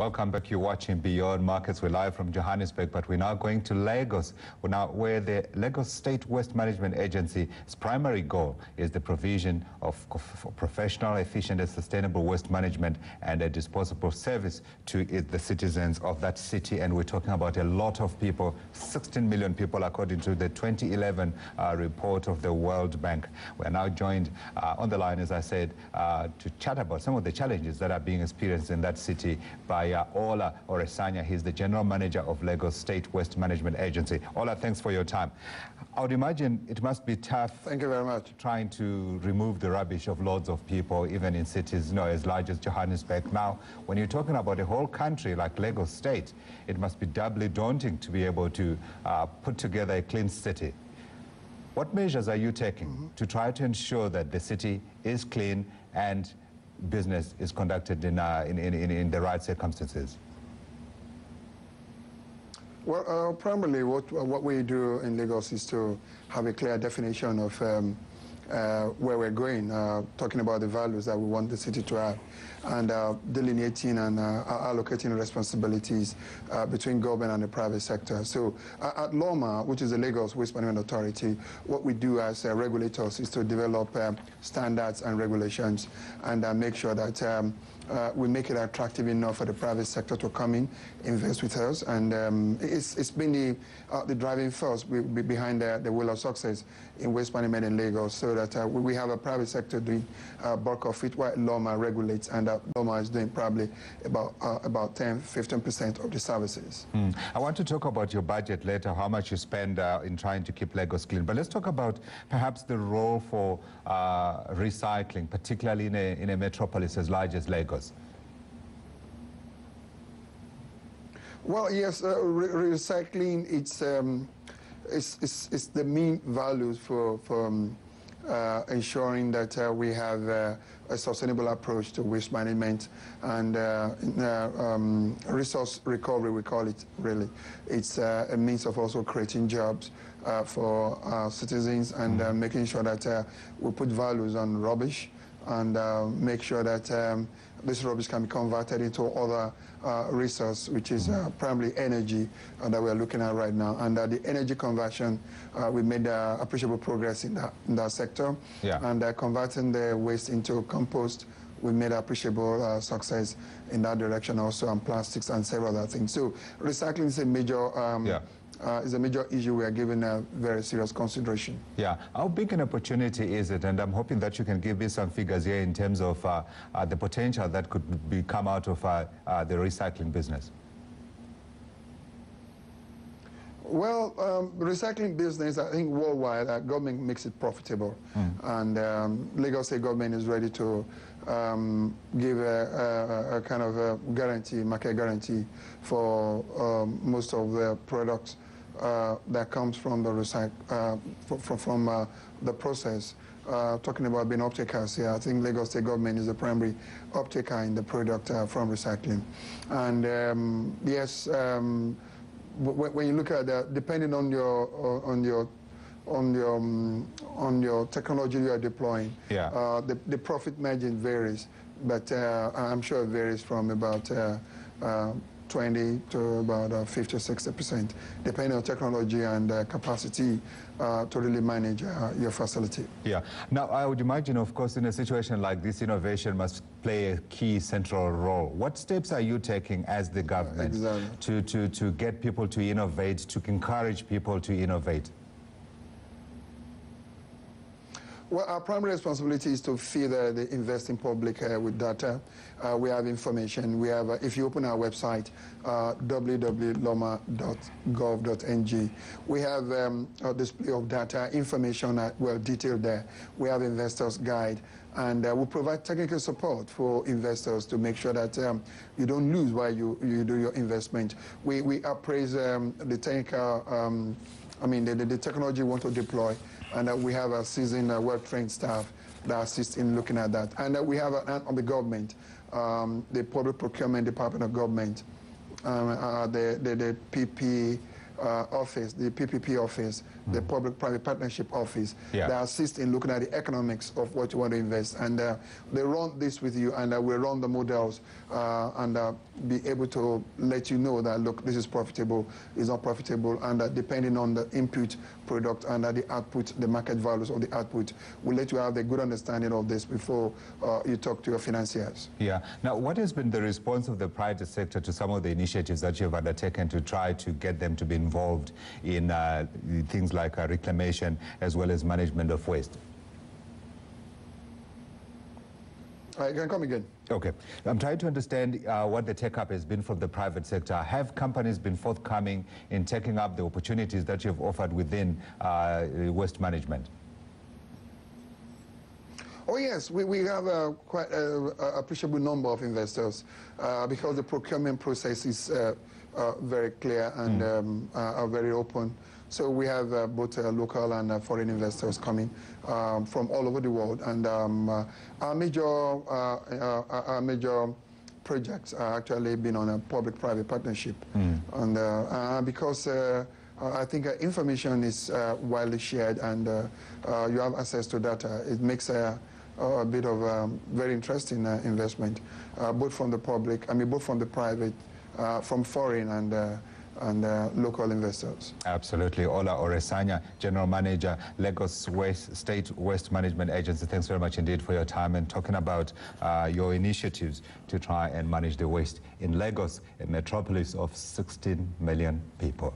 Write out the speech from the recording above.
Welcome back. You're watching Beyond Markets. We're live from Johannesburg, but we're now going to Lagos, where the Lagos State Waste Management Agency's primary goal is the provision of professional, efficient and sustainable waste management and a disposable service to the citizens of that city. And we're talking about a lot of people, 16 million people, according to the 2011 report of the World Bank. We're now joined on the line, as I said, to chat about some of the challenges that are being experienced in that city by Ola Oresanya. He's the General Manager of Lagos State Waste Management Agency. Ola, thanks for your time. I would imagine it must be tough. Thank you very much. Trying to remove the rubbish of loads of people, even in cities, as large as Johannesburg. Now, when you're talking about a whole country like Lagos State, it must be doubly daunting to be able to put together a clean city. What measures are you taking to try to ensure that the city is clean and business is conducted in the right circumstances? Well, primarily what we do in Lagos is to have a clear definition of where we're going, talking about the values that we want the city to have, and delineating and allocating responsibilities between government and the private sector. So at LOMA, which is the Lagos Waste Management Authority, what we do as regulators is to develop standards and regulations and make sure that we make it attractive enough for the private sector to come in, invest with us, and it's been the driving force behind the wheel of success in waste management in Lagos, so that we have a private sector doing bulk of it, while LOMA regulates, and LOMA is doing probably about 10–15% of the services. I want to talk about your budget later, how much you spend in trying to keep Lagos clean, but let's talk about perhaps the role for recycling, particularly in a metropolis as large as Lagos. Well, yes, recycling, it's the main values for ensuring that we have a sustainable approach to waste management and resource recovery, we call it, really. It's a means of also creating jobs for our citizens and making sure that we put values on rubbish and make sure that this rubbish can be converted into other resource, which is primarily energy that we're looking at right now. And the energy conversion, we made appreciable progress in that sector. Yeah. And converting the waste into compost, we made appreciable success in that direction also, on plastics and several other things. So recycling is a major is a major issue we are giving a very serious consideration. Yeah. How big an opportunity is it? And I'm hoping that you can give me some figures here in terms of the potential that could come out of the recycling business. Well, recycling business, I think worldwide, government makes it profitable. And Lagos State government is ready to give a kind of a guarantee, market guarantee for most of the products that comes from the from the process. Talking about being uptakers here, I think Lagos State government is the primary uptaker in the product from recycling. And yes, when you look at that, depending on your technology you are deploying, the profit margin varies, but I'm sure it varies from about 20 to about 50–60%, depending on technology and capacity to really manage your facility. Yeah. Now, I would imagine, of course, in a situation like this, innovation must play a key central role. What steps are you taking as the government to get people to innovate, to encourage people to innovate? Well, our primary responsibility is to feed the investing public with data. We have information. We have, if you open our website, www.loma.gov.ng, we have a display of data, information well detailed there. We have investors guide, and we provide technical support for investors to make sure that you don't lose while you do your investment. We appraise the technical, the technology you want to deploy, and we have a seasoned, well-trained staff that assist in looking at that. And we have an arm of the government, the Public Procurement Department of Government, the PP office, the PPP office, the Public-Private Partnership Office Yeah. that assist in looking at the economics of what you want to invest. And they run this with you, and we run the models and be able to let you know that, look, this is profitable, it's not profitable, and depending on the input product and the output, the market values of the output, we'll let you have a good understanding of this before you talk to your financiers. Yeah. Now, what has been the response of the private sector to some of the initiatives that you've undertaken to try to get them to be involved in things like reclamation as well as management of waste? You can come again. Okay. I'm trying to understand what the take-up has been from the private sector. Have companies been forthcoming in taking up the opportunities that you've offered within waste management? Oh yes, we have quite an appreciable number of investors because the procurement process is very clear and are very open. So we have both local and foreign investors coming from all over the world, and our major projects are actually been on a public-private partnership, and because I think information is widely shared and you have access to data, it makes a bit of very interesting investment, both from the public, both from the private, from foreign and local investors. Absolutely. Ola Oresanya, General Manager, Lagos State Waste Management Agency. Thanks very much indeed for your time and talking about your initiatives to try and manage the waste in Lagos, a metropolis of 16 million people.